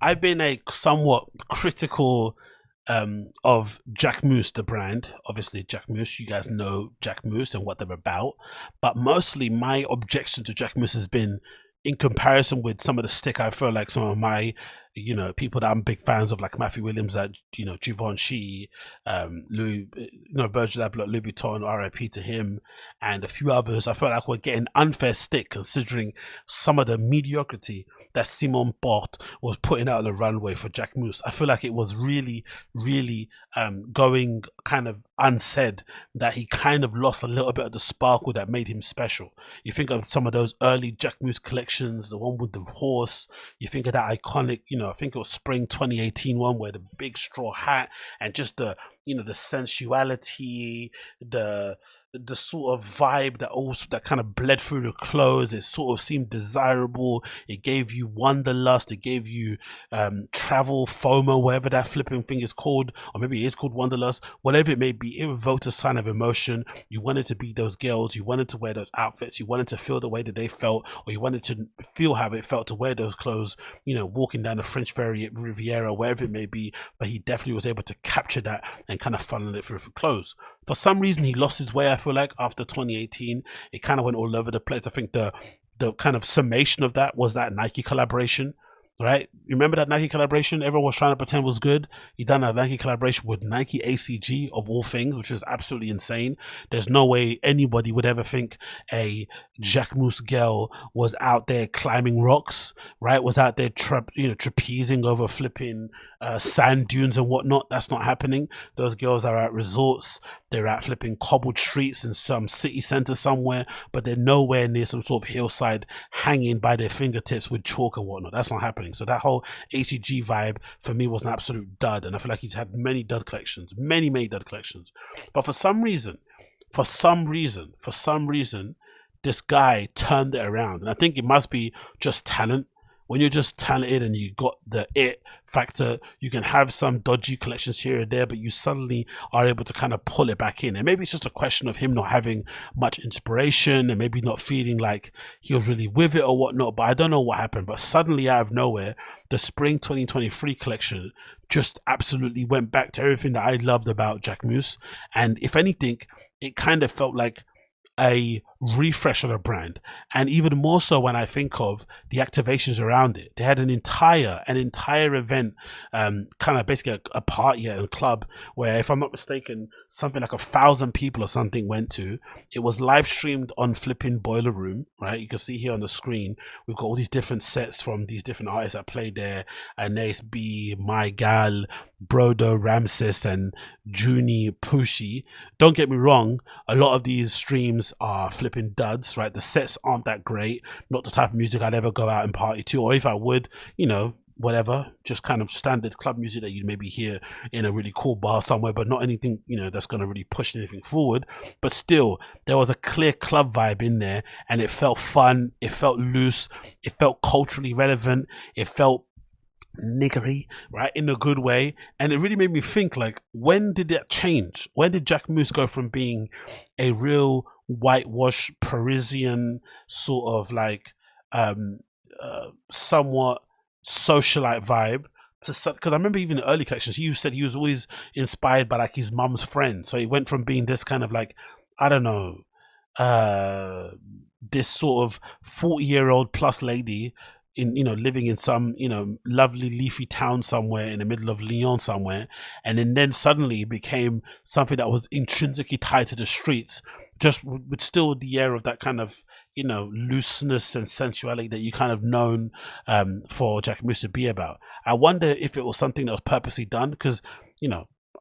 I've been a somewhat critical of Jacquemus, the brand. Obviously, Jacquemus, you guys know Jacquemus and what they're about. But mostly, my objection to Jacquemus has been in comparison with some of the stick. I feel like some of my, people that I'm big fans of, like Matthew Williams, that Givenchy, Louis, Virgil Abloh, Louis Vuitton, RIP to him, and a few others. I felt like we're getting unfair stick considering some of the mediocrity that Simon Porte was putting out on the runway for Jacquemus. I feel like it was really, really going kind of unsaid that he kind of lost a little bit of the sparkle that made him special. You think of some of those early Jacquemus collections, the one with the horse. You think of that iconic, I think it was spring 2018 one where the big straw hat and just the sensuality, the sort of vibe that kind of bled through the clothes. It sort of seemed desirable. It gave you wanderlust. It gave you travel FOMO, whatever that flipping thing is called, or maybe it is called wanderlust. Whatever it may be, it evoked a sign of emotion. You wanted to be those girls. You wanted to wear those outfits. You wanted to feel the way that they felt, or you wanted to feel how it felt to wear those clothes. Walking down the French Riviera, wherever it may be. But he definitely was able to capture that and kind of funnel it through for clothes. For some reason, he lost his way. I feel like after 2018, it kind of went all over the place. I think the kind of summation of that was that Nike collaboration. Right? Remember that Nike collaboration? Everyone was trying to pretend was good. He done a Nike collaboration with Nike ACG of all things, which is absolutely insane. There's no way anybody would ever think a Jacquemus girl was out there climbing rocks, right? Was out there trapezing over flipping sand dunes and whatnot. That's not happening. Those girls are at resorts. They're at flipping cobbled streets in some city center somewhere, but they're nowhere near some sort of hillside hanging by their fingertips with chalk and whatnot. That's not happening. So that whole ACG vibe for me was an absolute dud. And I feel like he's had many dud collections, many dud collections. But for some reason, this guy turned it around. And I think it must be just talent. When you're just talented and you got the it factor, you can have some dodgy collections here and there, but you suddenly are able to kind of pull it back in. And maybe it's just a question of him not having much inspiration and maybe not feeling like he was really with it or whatnot. But I don't know what happened. But suddenly out of nowhere, the spring 2023 collection just absolutely went back to everything that I loved about Jacquemus. And if anything, it kind of felt like a refresh of the brand, and even more so when I think of the activations around it. They had an entire event, kind of basically a party at a club where, if I'm not mistaken, something like 1,000 people or something went to. It was live streamed on flipping Boiler Room, right? You can see here on the screen we've got all these different sets from these different artists that played there: Anais B, My Gal, Brodo, Ramses, and Juni Pushi. Don't get me wrong, a lot of these streams are flipping duds, right? The sets aren't that great, not the type of music I'd ever go out and party to, or if I would, whatever, just kind of standard club music that you'd maybe hear in a really cool bar somewhere, but not anything, that's going to really push anything forward. But still, there was a clear club vibe in there, and it felt fun, it felt loose, it felt culturally relevant, it felt niggery, right, in a good way. And it really made me think, like, when did that change? When did Jacquemus go from being a real whitewash Parisian sort of like somewhat socialite vibe to, because I remember even in early collections he said he was always inspired by like his mum's friend, so he went from being this kind of like, I don't know, this sort of 40-year-old plus lady in living in some lovely leafy town somewhere in the middle of Lyon somewhere, and then suddenly became something that was intrinsically tied to the streets, just with still the air of that kind of looseness and sensuality that you kind of known for Jacquemus to be about. I wonder if it was something that was purposely done, because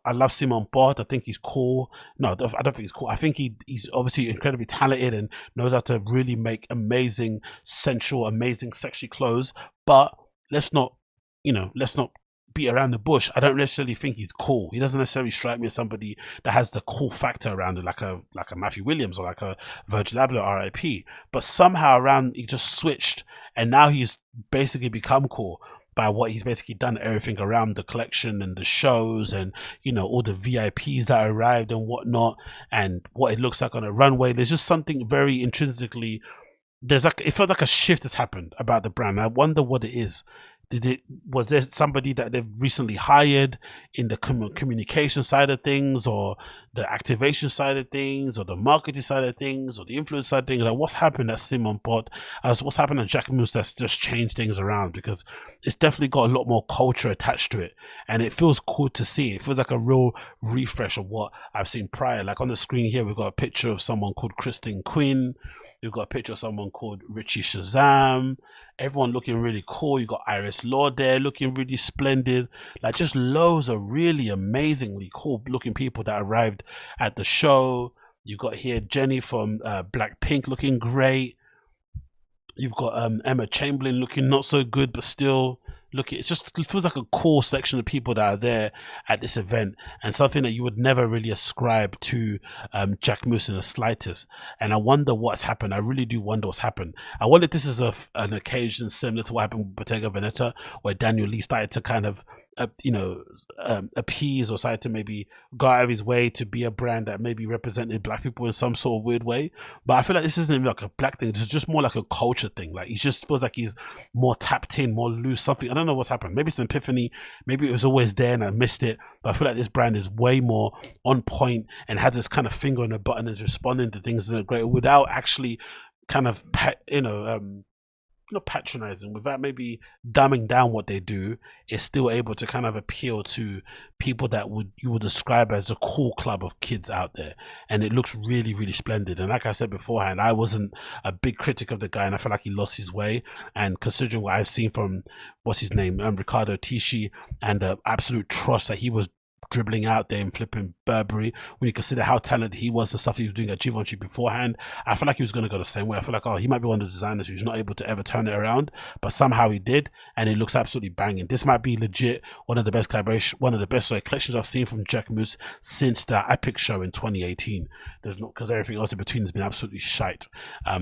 I love Simon Porte. I think he's cool. No, I don't think he's cool. I think he's obviously incredibly talented and knows how to really make amazing, sensual, amazing, sexy clothes. But let's not beat around the bush. I don't necessarily think he's cool. He doesn't necessarily strike me as somebody that has the cool factor around it, like a Matthew Williams or like a Virgil Abloh, RIP. But somehow around, he just switched, and now he's basically become cool by what he's basically done, everything around the collection and the shows and all the VIPs that arrived and whatnot, and what it looks like on a runway. There's just something very intrinsically, it feels like a shift has happened about the brand. I wonder what it is. Was there somebody that they've recently hired in the communication side of things, or the activation side of things, or the marketing side of things, or the influence side of things? Like, what's happened at Simon Pot, as what's happened at Jacquemus that's just changed things around? Because it's definitely got a lot more culture attached to it, and it feels cool to see. It feels like a real refresh of what I've seen prior. Like on the screen here, we've got a picture of someone called Christine Quinn. We've got a picture of someone called Richie Shazam. Everyone looking really cool. You got Iris Law there looking really splendid. Like, just loads of really amazingly cool looking people that arrived at the show. You got here Jenny from Blackpink looking great. You've got Emma Chamberlain looking not so good, but still looking. It feels like a cool selection of people that are there at this event, and something that you would never really ascribe to Jacquemus in the slightest. And I wonder what's happened. I really do wonder what's happened. I wonder if this is an occasion similar to what happened with Bottega Veneta, where Daniel Lee started to kind of appease, or started to maybe go out of his way to be a brand that maybe represented black people in some sort of weird way. But I feel like this isn't even like a black thing. This is just more like a culture thing. Like, he just feels like he's more tapped in, more loose, something. I don't know what's happened. Maybe it's an epiphany. Maybe it was always there and I missed it. But I feel like this brand is way more on point and has this kind of finger on the button and is responding to things in a great, without actually kind of not patronizing, without maybe dumbing down what they do. Is still able to kind of appeal to people that you would describe as a cool club of kids out there, and it looks really, really splendid. And like I said beforehand, I wasn't a big critic of the guy, and I feel like he lost his way. And considering what I've seen from what's his name, Ricardo Tisci, and the absolute trust that he was dribbling out there and flipping Burberry, when you consider how talented he was, the stuff he was doing at Givenchy beforehand, I feel like he was going to go the same way. I feel like, oh, he might be one of the designers who's not able to ever turn it around, but somehow he did, and it looks absolutely banging. This might be legit one of the best collections I've seen from Jacquemus since the Epic show in 2018. There's not, because everything else in between has been absolutely shite.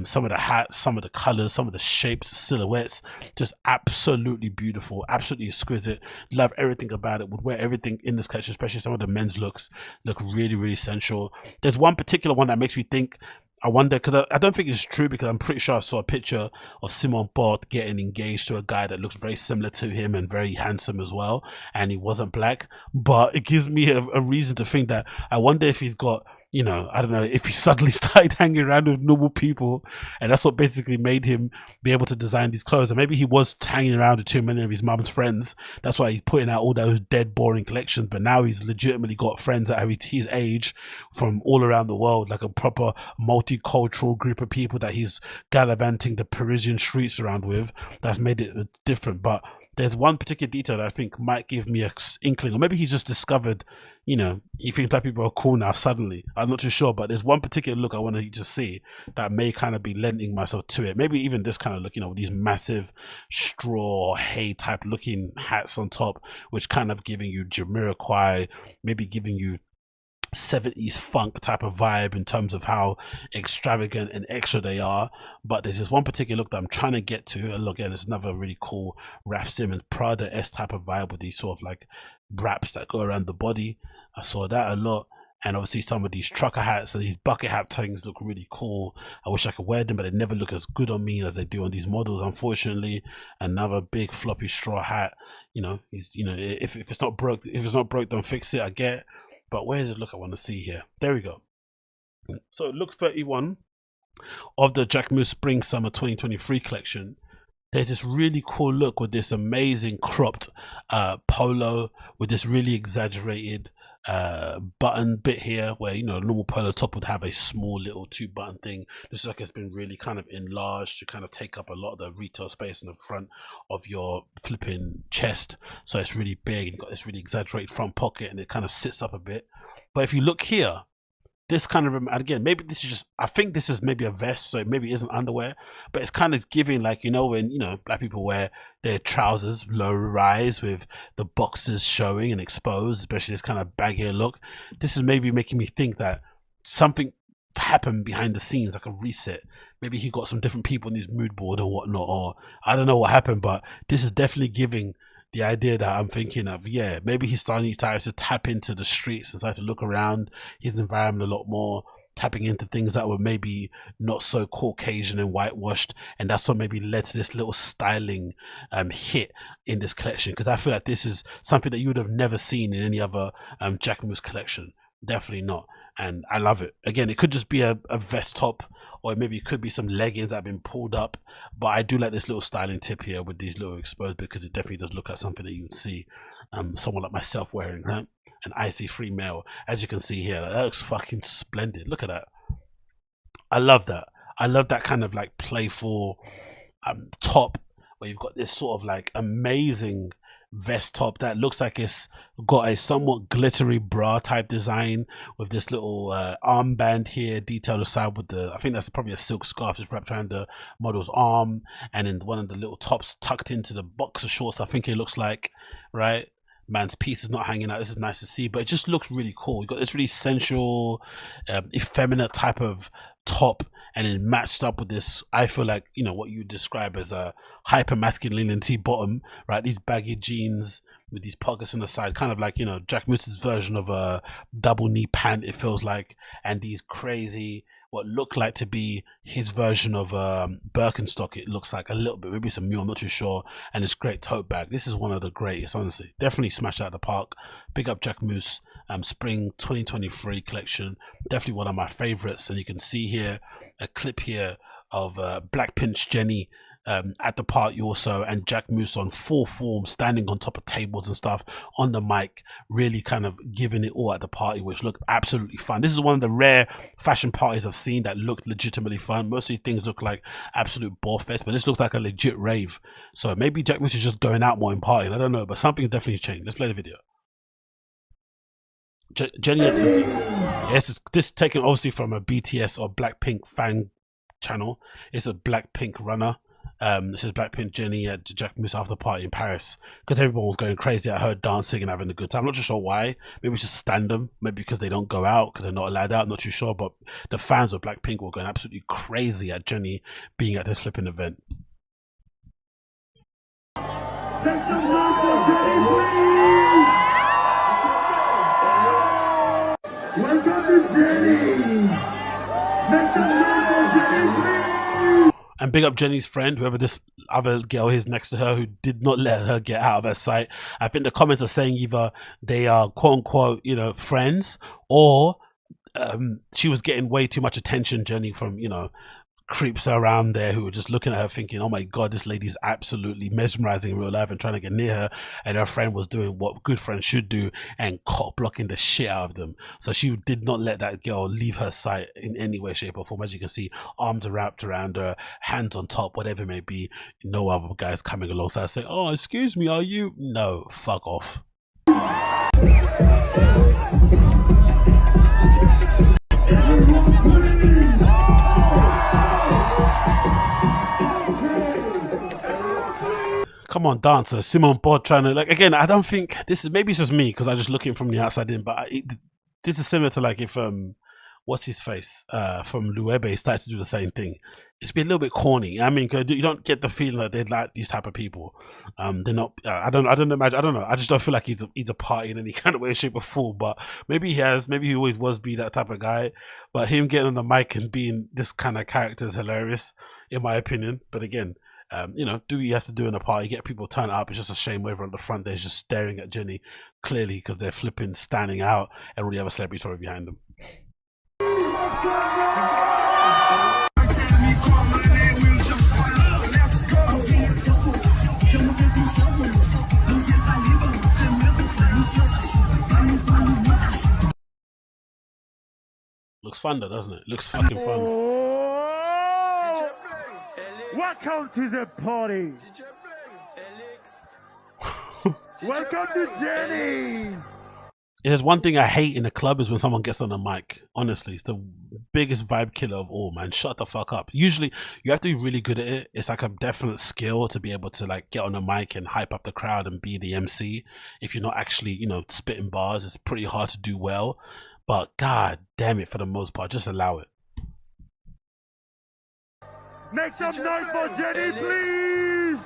Some of the hats, some of the colors, some of the shapes, silhouettes, just absolutely beautiful, absolutely exquisite. Love everything about it. Would wear everything in this collection, especially some of the men's looks look really, really sensual. There's one particular one that makes me think, I wonder, because I don't think it's true, because I'm pretty sure I saw a picture of Simon Bott getting engaged to a guy that looks very similar to him and very handsome as well, and he wasn't black. But it gives me a reason to think that I wonder if he's got, I don't know, if he suddenly started hanging around with normal people, and that's what basically made him be able to design these clothes. And maybe he was hanging around with too many of his mum's friends. That's why he's putting out all those dead, boring collections. But now he's legitimately got friends at his age from all around the world, like a proper multicultural group of people that he's gallivanting the Parisian streets around with. That's made it different. But there's one particular detail that I think might give me an inkling, or maybe he's just discovered, he thinks black people are cool now suddenly. I'm not too sure, but there's one particular look I want to just see that may kind of be lending myself to it. Maybe even this kind of look, with these massive straw hay type looking hats on top, which kind of giving you Jamiroquai, maybe giving you 70s funk type of vibe in terms of how extravagant and extra they are. But there's this one particular look that I'm trying to get to, and again, it's another really cool Raf Simons Prada-esque type of vibe with these sort of like wraps that go around the body. I saw that a lot. And obviously some of these trucker hats and these bucket hat things look really cool. I wish I could wear them, but they never look as good on me as they do on these models, unfortunately. Another big floppy straw hat. If it's not broke, don't fix it, I get. But where's this look I want to see here? There we go. So look 31 of the Jacquemus Spring Summer 2023 collection. There's this really cool look with this amazing cropped polo with this really exaggerated button bit here, where a normal polo top would have a small little 2-button thing. This is like it's been really kind of enlarged to kind of take up a lot of the retail space in the front of your flipping chest. So it's really big, and you've got this really exaggerated front pocket, and it kind of sits up a bit. But if you look here, this kind of, and again, maybe this is just, I think this is maybe a vest, so it maybe isn't underwear, but it's kind of giving, like, when black people wear their trousers low rise with the boxes showing and exposed, especially this kind of baggier look. This is maybe making me think that something happened behind the scenes, like a reset. Maybe he got some different people in his mood board or whatnot, or I don't know what happened, but this is definitely giving the idea that I'm thinking of. Yeah, maybe he's starting to tap into the streets and start to look around his environment a lot more. tapping into things that were maybe not so Caucasian and whitewashed, and that's what maybe led to this little styling hit in this collection, because I feel like this is something that you would have never seen in any other Jacquemus collection. Definitely not. And I love it. Again, it could just be a vest top, or maybe it could be some leggings that have been pulled up, but I do like this little styling tip here with these little exposed, because it definitely does look like something that you would see someone like myself wearing, right? An IC3 male, as you can see here. That looks fucking splendid. Look at that. I love that. I love that kind of like playful top, where you've got this sort of like amazing vest top that looks like it's got a somewhat glittery bra type design, with this little armband here detailed aside with the, I think that's probably a silk scarf just wrapped around the model's arm, and then one of the little tops tucked into the boxer shorts, I think it looks like, right? Man's piece is not hanging out. This is nice to see, but it just looks really cool. You got this really sensual, effeminate type of top, and then matched up with this, I feel like, you know, what you describe as a hyper masculinity bottom, right? These baggy jeans with these pockets on the side, kind of like, you know, Jacquemus's version of a double knee pant, it feels like, and these crazy, what look like to be his version of Birkenstock, it looks like a little bit, maybe some mule, I'm not too sure, and this great tote bag. This is one of the greatest, honestly. Definitely smashed out of the park. Big up Jacquemus. Spring 2023 collection, definitely one of my favorites. And you can see here a clip here of Blackpink's Jennie at the party also, and Jacquemus on full form, standing on top of tables and stuff on the mic, really kind of giving it all at the party, which looked absolutely fun. This is one of the rare fashion parties I've seen that looked legitimately fun. Most of these things look like absolute ball fest, but this looks like a legit rave. So maybe Jacquemus is just going out more and partying, I don't know, but something definitely changed. Let's play the video. Jennie, yes, this taken obviously from a BTS or Blackpink fan channel. It's a Blackpink runner. This is Blackpink Jennie at Jacquemus after party in Paris, because everyone was going crazy at her dancing and having a good time. I'm not too sure why. Maybe it's just stand them. Maybe because they don't go out, because they're not allowed out. I'm not too sure. But the fans of Blackpink were going absolutely crazy at Jennie being at this flipping event. Welcome to Jennie! Make some noise for Jennie, please! And big up Jennie's friend, whoever this other girl is next to her, who did not let her get out of her sight. I think the comments are saying either they are quote unquote, you know, friends, or she was getting way too much attention, Jennie, from, you know, creeps around there who were just looking at her thinking, oh my god, this lady's absolutely mesmerizing in real life, and trying to get near her, and her friend was doing what good friends should do and cock blocking the shit out of them. So she did not let that girl leave her sight in any way, shape or form. As you can see, arms are wrapped around her, hands on top, whatever it may be. No other guys coming alongside saying, oh, excuse me, are you? No, fuck off. Come on, dancer. Simon Bod trying to, like, again, I don't think this is, maybe it's just me because I'm just looking from the outside in, but this is similar to like if what's his face from Luebe started to do the same thing. It's been a little bit corny. I mean, you don't get the feeling that they like these type of people. They're not. I don't imagine. I don't know. I just don't feel like he's a party in any kind of way, shape, or form. But maybe he has. Maybe he always was be that type of guy. But him getting on the mic and being this kind of character is hilarious, in my opinion. But again, you know, do what you have to do in a party, get people turn up. It's just a shame whoever on the front there's just staring at Jennie clearly because they're flipping standing out, and all the other celebrities probably behind them. Looks fun though, doesn't it? Looks fucking fun. Welcome to the party! Welcome to Jennie! There's one thing I hate in a club is when someone gets on the mic. Honestly, it's the biggest vibe killer of all, man. Shut the fuck up. Usually, you have to be really good at it. It's like a definite skill to be able to like get on the mic and hype up the crowd and be the MC. If you're not actually, you know, spitting bars, it's pretty hard to do well. But god damn it, for the most part, just allow it. Make some noise for Jennie, please!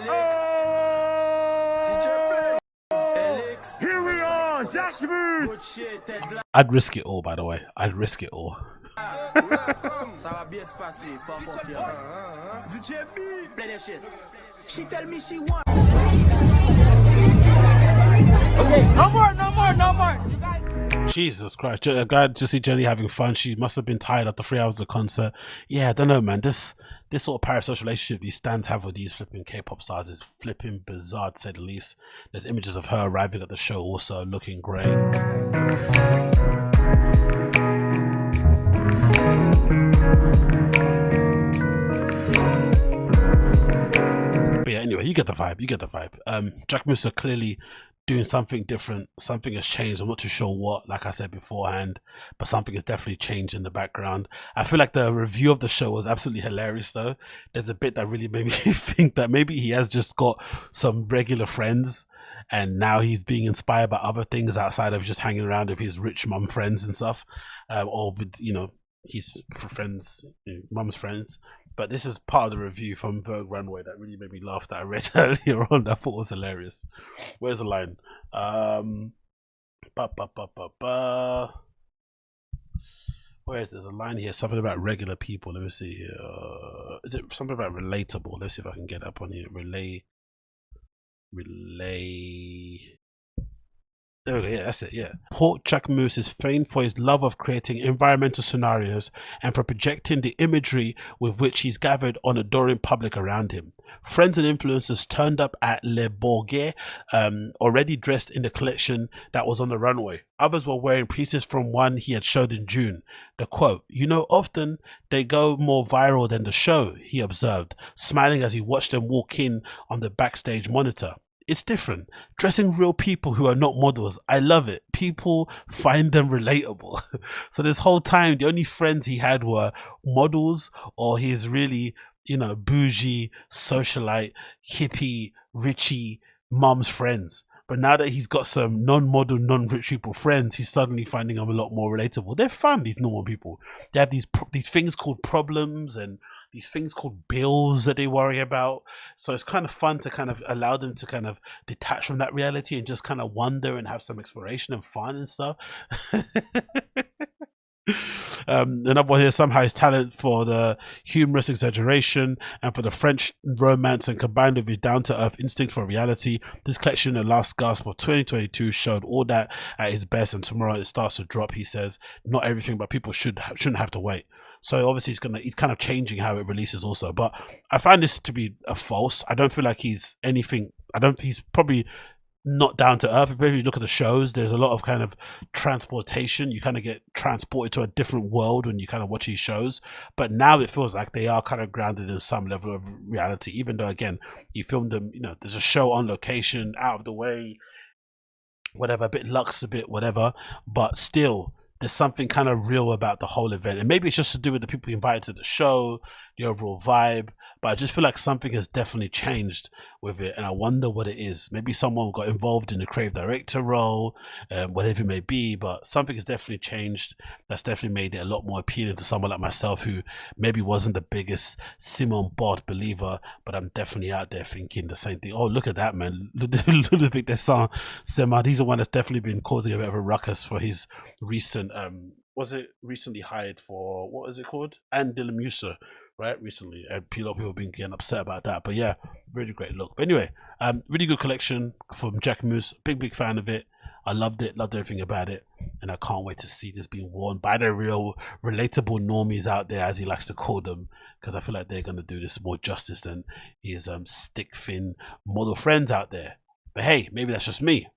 Oh! Here we are, Jacquemus. I'd risk it all, by the way. I'd risk it all. Ça va bien se passer, pas confiance. Play that shit. She tell me she want. Okay, no more. Jesus Christ. Glad to see Jenny having fun. She must have been tired after 3 hours of concert. Yeah, I don't know, man. This sort of parasocial relationship these stands have with these flipping K-pop stars is flipping bizarre, to say the least. There's images of her arriving at the show also looking great. But yeah, anyway, you get the vibe. Jacquemus are clearly doing something different. Something has changed. I'm not too sure what, like I said beforehand, but something has definitely changed in the background. I feel like the review of the show was absolutely hilarious though. There's a bit that really made me think that maybe he has just got some regular friends and now he's being inspired by other things outside of just hanging around with his rich mum friends and stuff, or with, you know, his friends, mum's friends. But this is part of the review from Vogue Runway that really made me laugh that I read earlier on. That I thought was hilarious. Where's the line? Where is there's a line here? Something about regular people. Let me see. Is it something about relatable? Let's see if I can get up on here. Relay. There we go, yeah, that's it, yeah. Jacquemus is famed for his love of creating environmental scenarios and for projecting the imagery with which he's gathered on adoring public around him. Friends and influencers turned up at Le Bourget, already dressed in the collection that was on the runway. Others were wearing pieces from one he had showed in June. The quote, "You know, often they go more viral than the show," he observed, smiling as he watched them walk in on the backstage monitor. It's different. Dressing real people who are not models. I love it. People find them relatable. So this whole time, the only friends he had were models or his really, you know, bougie, socialite, hippie, richie mom's friends. But now that he's got some non-model, non-rich people friends, he's suddenly finding them a lot more relatable. They're fun, these normal people. They have these things called problems and these things called bills that they worry about. So it's kind of fun to kind of allow them to kind of detach from that reality and just kind of wonder and have some exploration and fun and stuff. Another one here, somehow his talent for the humorous exaggeration and for the French romance, and combined with his down-to-earth instinct for reality, this collection, The Last Gasp of 2022, showed all that at his best. And tomorrow it starts to drop. He says, not everything, but people shouldn't have to wait. So obviously he's kind of changing how it releases also. But I find this to be a false. I don't feel like he's anything. He's probably not down to earth. If you look at the shows, there's a lot of kind of transportation. You kind of get transported to a different world when you kind of watch these shows. But now it feels like they are kind of grounded in some level of reality, even though, again, you filmed them, you know, there's a show on location, out of the way, whatever, a bit luxe, a bit whatever, but still there's something kind of real about the whole event. And maybe it's just to do with the people invited to the show, the overall vibe, but I just feel like something has definitely changed with it, and I wonder what it is. Maybe someone got involved in the creative director role, whatever it may be, but something has definitely changed. That's definitely made it a lot more appealing to someone like myself, who maybe wasn't the biggest Simon Bot believer, but I'm definitely out there thinking the same thing. Oh, look at that, man. Ludwig Descent Sema, he's the one that's definitely been causing a bit of a ruckus for his recent, was it recently hired for, what is it called? Anne de la Musa, right, recently, and a lot of people have been getting upset about that. But yeah, really great look. But anyway, really good collection from Jacquemus. Big fan of it. I loved everything about it, and I can't wait to see this being worn by the real relatable normies out there, as he likes to call them, because I feel like they're going to do this more justice than his stick thin model friends out there. But hey, maybe that's just me.